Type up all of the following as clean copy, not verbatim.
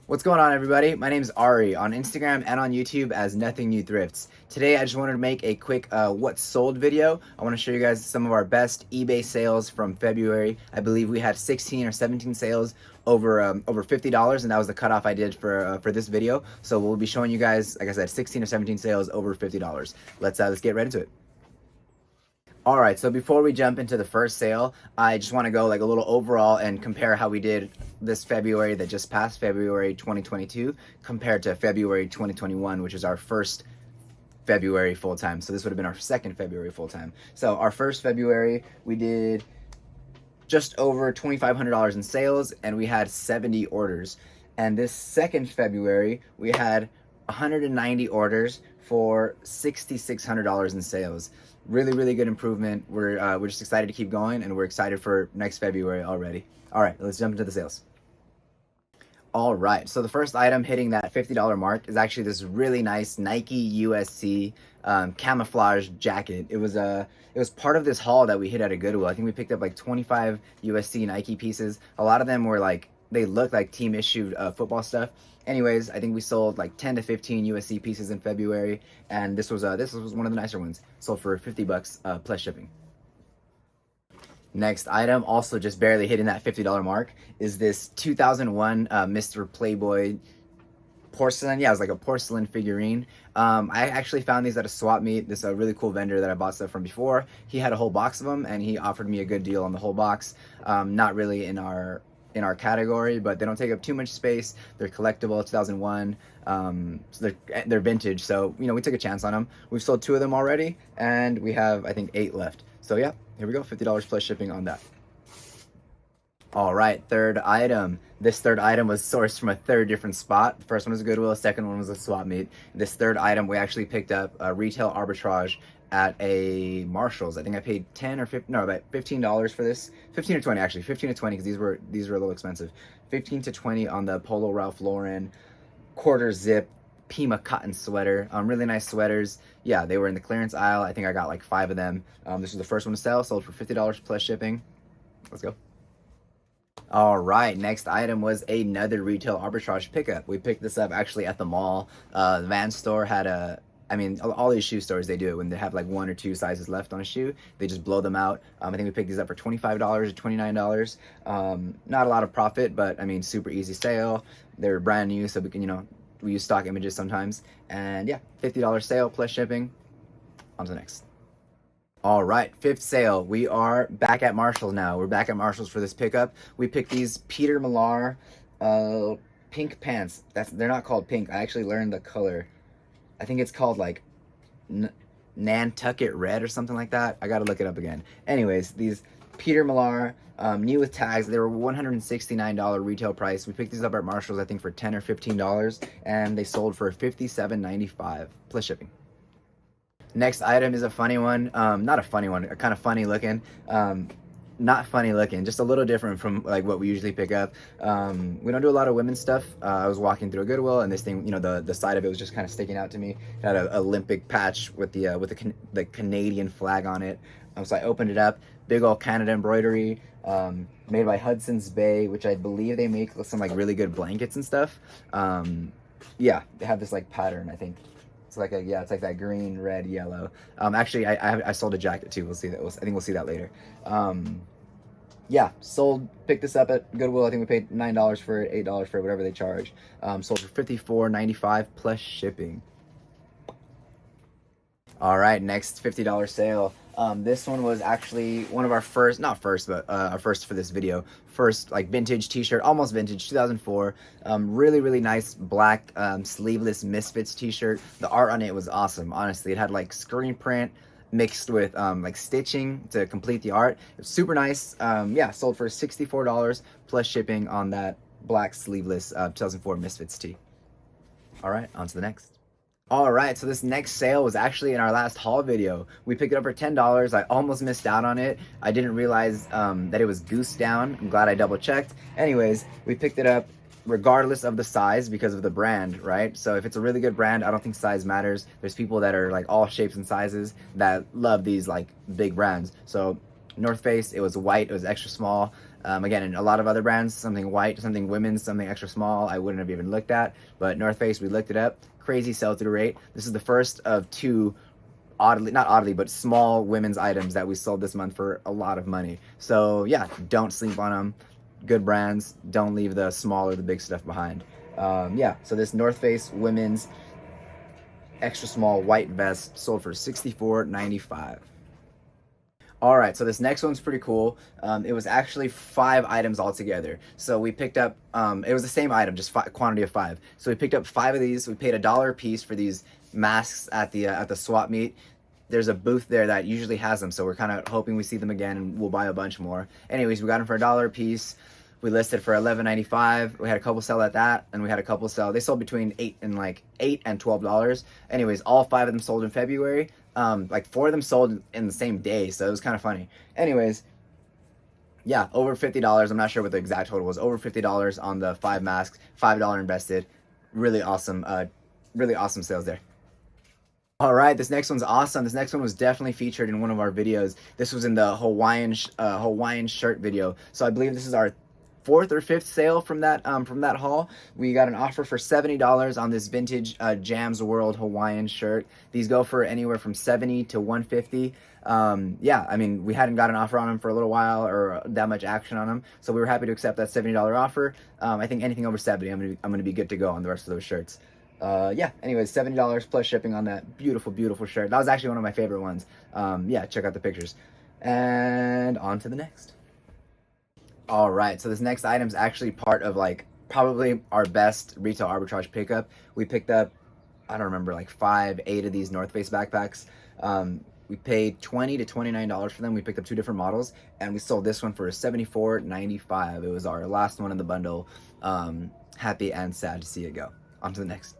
What's going on, everybody? My name is Ari, on Instagram and on YouTube as Nothing New Thrifts. Today I just wanted to make a quick what's sold video. I want to show you guys some of our best eBay sales from February. I believe we had 16 or 17 sales over $50, and that was the cutoff I did for this video. So we'll be showing you guys, like I said, 16 or 17 sales over $50. Let's get right into it. All right, so before we jump into the first sale, I just want to go like a little overall and compare how we did this February that just passed, February 2022, compared to February 2021, which is our first February full-time. So this would have been our second February full-time. So our first February, we did just over $2,500 in sales, and we had 70 orders. And this second February, we had 190 orders for $6,600 in sales. Really good improvement. We're just excited to keep going, and we're excited for next February already. All right, let's jump into the sales. All right, so the first item hitting that $50 mark is actually this really nice Nike USC camouflage jacket. It was part of this haul that we hit at a Goodwill. I think we picked up like 25 USC Nike pieces. A lot of them were like, they looked like team issued football stuff. Anyways, I think we sold like 10 to 15 USC pieces in February, and this was one of the nicer ones. Sold for $50 plus shipping. Next item, also just barely hitting that $50 mark, is this 2001 Mr. Playboy porcelain. Yeah, it was like a porcelain figurine. I actually found these at a swap meet. This is a really cool vendor that I bought stuff from before. He had a whole box of them, and he offered me a good deal on the whole box. Not really in our category, but they don't take up too much space. They're collectible, 2001, so they're vintage. So we took a chance on them. We've sold 2 of them already, and we have I think 8 left. So yeah, here we go, $50 plus shipping on that. All right, third item. This third item was sourced from a third different spot. The first one was a Goodwill, second one was a swap meet. This third item we actually picked up a retail arbitrage at a Marshall's. I think I paid about $15 for this. 15 or 20 actually, 15 to 20, because these were a little expensive. 15 to 20 on the Polo Ralph Lauren quarter zip Pima cotton sweater. Really nice sweaters. Yeah, they were in the clearance aisle. I think I got like 5 of them. This was the first one to sell, sold for $50 plus shipping. Let's go. All right, next item was another retail arbitrage pickup. We picked this up actually at the mall. The Vans store had all these shoe stores, they do it when they have like 1 or 2 sizes left on a shoe. They just blow them out. I think we picked these up for $25 or $29. Not a lot of profit, but I mean, super easy sale. They're brand new, so we can, we use stock images sometimes. And yeah, $50 sale plus shipping. On to the next. All right, 5th sale. We are back at Marshall's now. We're back at Marshall's for this pickup. We picked these Peter Millar pink pants. They're not called pink. I actually learned the color. I think it's called like Nantucket Red or something like that. I gotta look it up again. Anyways, these Peter Millar, new with tags. They were $169 retail price. We picked these up at Marshall's, I think, for $10 or $15, and they sold for $57.95 plus shipping. Next item is a funny one. Not a funny one, kind of funny looking. Not funny looking, just a little different from like what we usually pick up. We don't do a lot of women's stuff. I was walking through a Goodwill, and this thing, the side of it was just kind of sticking out to me. It had an Olympic patch with the Canadian flag on it. So I opened it up. Big old Canada embroidery, made by Hudson's Bay, which I believe they make some like really good blankets and stuff. Yeah, they have this like pattern, I think. It's like it's like that green, red, yellow. Actually, I sold a jacket too. We'll see that. I think we'll see that later. Yeah, picked this up at Goodwill. I think we paid $9 for it, $8 for it, whatever they charge. Sold for $54.95 plus shipping. All right, next $50 sale. This one was actually one of our first, not first, but our first for this video. First, like vintage t-shirt, almost vintage, 2004. Really nice black sleeveless Misfits t-shirt. The art on it was awesome, honestly. It had like screen print mixed with like stitching to complete the art. It was super nice. Yeah, sold for $64 plus shipping on that black sleeveless 2004 Misfits tee. All right, on to the next. All right, so this next sale was actually in our last haul video. We picked it up for $10. I almost missed out on it. I didn't realize that it was goose down. I'm glad I double checked. Anyways, we picked it up regardless of the size because of the brand, right? So if it's a really good brand, I don't think size matters. There's people that are like all shapes and sizes that love these like big brands. So North Face, it was white, it was extra small. Again, in a lot of other brands, something white, something women's, something extra small, I wouldn't have even looked at. But North Face, we looked it up. Crazy sell-through rate. This is the first of two not oddly, but small women's items that we sold this month for a lot of money. So yeah, don't sleep on them. Good brands. Don't leave the small or the big stuff behind. Yeah, so this North Face women's extra small white vest sold for $64.95. All right, so this next one's pretty cool. It was actually 5 items altogether. So we picked up, it was the same item, just quantity of 5. So we picked up 5 of these. We paid $1 a piece for these masks at the swap meet. There's a booth there that usually has them, so we're kind of hoping we see them again and we'll buy a bunch more. Anyways, we got them for $1 a piece. We listed for $11.95. We had a couple sell at that, and we had a couple sell. They sold between $8 and $12. Anyways, all 5 of them sold in February. Like 4 of them sold in the same day, so it was kind of funny. Anyways, yeah, over $50. I'm not sure what the exact total was. Over $50 on the 5 masks. $5 invested. Really awesome sales there. All right, this next one's awesome. This next one was definitely featured in one of our videos. This was in the Hawaiian Shirt video. So I believe this is our 4th or 5th sale from that haul. We got an offer for $70 on this vintage Jams World Hawaiian shirt. These go for anywhere from $70 to $150. Yeah, I mean, we hadn't got an offer on them for a little while or that much action on them, so we were happy to accept that $70 offer. I think anything over 70, I'm gonna be good to go on the rest of those shirts. Yeah, anyways, $70 plus shipping on that beautiful shirt. That was actually one of my favorite ones. Yeah, check out the pictures. And on to the next. All right, so this next item is actually part of like probably our best retail arbitrage pickup. We picked up, I don't remember, like 5, 8 of these North Face backpacks. We paid $20 to $29 for them. We picked up 2 different models, and we sold this one for $74.95. It was our last one in the bundle. Happy and sad to see it go. On to the next.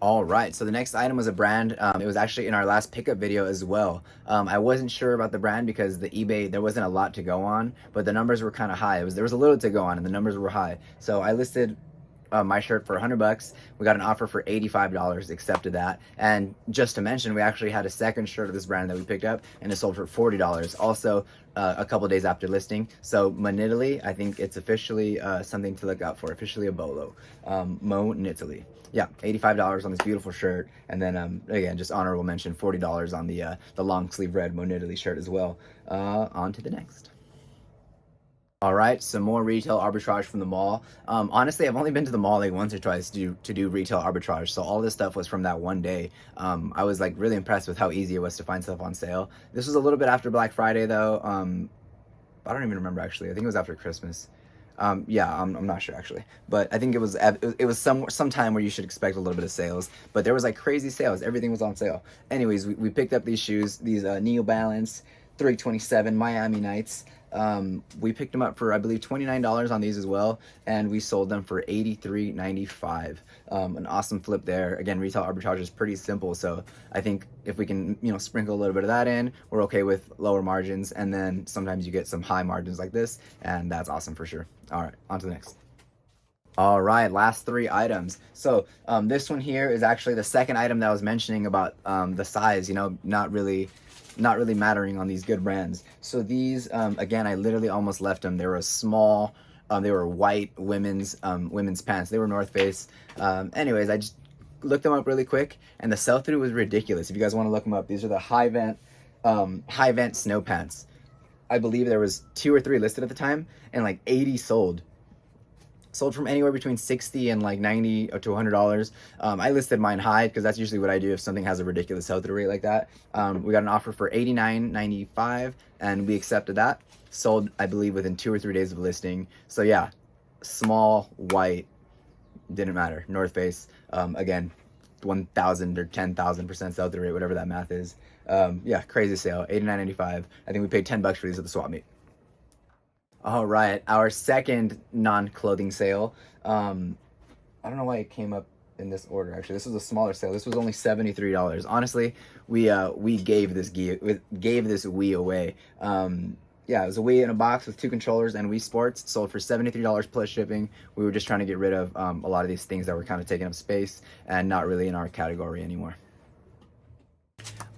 All right, so the next item was a brand. It was actually in our last pickup video as well. I wasn't sure about the brand because the eBay, there wasn't a lot to go on, but the numbers were kind of high. There was a little to go on and the numbers were high. So I listed my shirt for $100. We got an offer for $85, accepted that. And just to mention, we actually had a second shirt of this brand that we picked up and it sold for $40. Also, a couple days after listing. So Monitaly, I think it's officially something to look out for, officially a bolo. Monitaly. Yeah, $85 on this beautiful shirt, and then again, just honorable mention, $40 on the long sleeve red Monitaly shirt as well. On to the next. All right, some more retail arbitrage from the mall. Honestly, I've only been to the mall like once or twice to do retail arbitrage, so all this stuff was from that one day. I was like really impressed with how easy it was to find stuff on sale. This was a little bit after Black Friday though. I don't even remember actually. I think it was after Christmas. Yeah, I'm not sure actually, but I think it was some time where you should expect a little bit of sales, but there was like crazy sales. Everything was on sale. Anyways, we picked up these shoes, these New Balance 327 Miami Nights. We picked them up for, I believe, $29 on these as well, and we sold them for $83.95. An awesome flip there. Again, retail arbitrage is pretty simple, so I think if we can, sprinkle a little bit of that in, we're okay with lower margins, and then sometimes you get some high margins like this, and that's awesome for sure. All right, on to the next. All right, last 3 items. So this one here is actually the second item that I was mentioning about the size, not really mattering on these good brands. So these, again, I literally almost left them. They were a small, they were white women's pants. They were North Face. Anyways, I just looked them up really quick, and the sell-through was ridiculous. If you guys want to look them up, these are the high vent snow pants. I believe there was 2 or 3 listed at the time, and like 80 sold from anywhere between $60 and like $90 to $100. I listed mine high because that's usually what I do if something has a ridiculous sell-through rate like that. We got an offer for $89.95 and we accepted that. Sold, I believe, within 2 or 3 days of listing. So yeah, small, white, didn't matter. North Face, again, 1,000 or 10,000% sell-through rate, whatever that math is. Yeah, crazy sale, $89.95. I think we paid $10 for these at the swap meet. All right, our second non-clothing sale. I don't know why it came up in this order. Actually, this was a smaller sale. This was only $73. Honestly, we gave this Wii away. Yeah, it was a Wii in a box with 2 controllers and Wii Sports. Sold for $73 plus shipping. We were just trying to get rid of a lot of these things that were kind of taking up space and not really in our category anymore.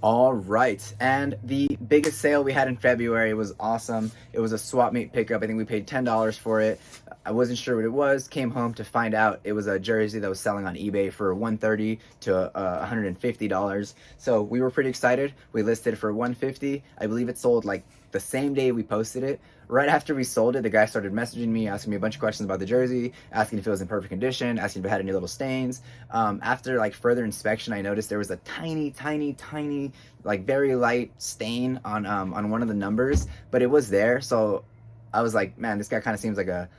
All right, and the biggest sale we had in February was awesome. It was a swap meet pickup. I think we paid $10 for it. I wasn't sure what it was. Came home to find out it was a jersey that was selling on eBay for $130 to $150. So we were pretty excited. We listed for $150. I believe it sold like the same day we posted it. Right after we sold it, the guy started messaging me, asking me a bunch of questions about the jersey, asking if it was in perfect condition, asking if it had any little stains. After like further inspection, I noticed there was a tiny, like very light stain on one of the numbers, but it was there. So I was like, man, this guy kind of seems like a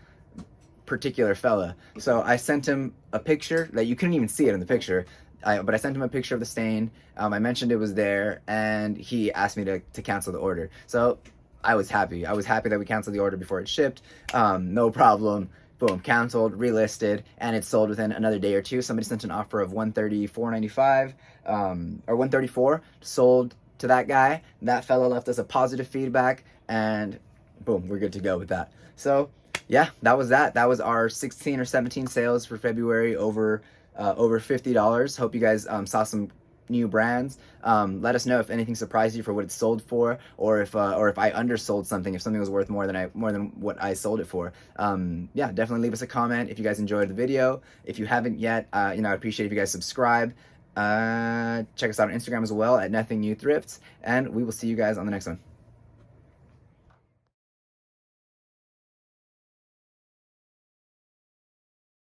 particular fella. So I sent him a picture that you couldn't even see it in the picture. But I sent him a picture of the stain. I mentioned it was there, and he asked me to cancel the order. So I was happy. I was happy that we canceled the order before it shipped. No problem. Boom, canceled, relisted, and it sold within another day or two. Somebody sent an offer of $134.95, or $134, sold to that guy. That fella left us a positive feedback, and boom, we're good to go with that. So yeah, that was that. That was our 16 or 17 sales for February over $50. Hope you guys saw some new brands. Let us know if anything surprised you for what it sold for, or if I undersold something, if something was worth more than what I sold it for. Yeah, definitely leave us a comment if you guys enjoyed the video. If you haven't yet, I'd appreciate if you guys subscribe. Check us out on Instagram as well at Nothing New Thrifts, and we will see you guys on the next one.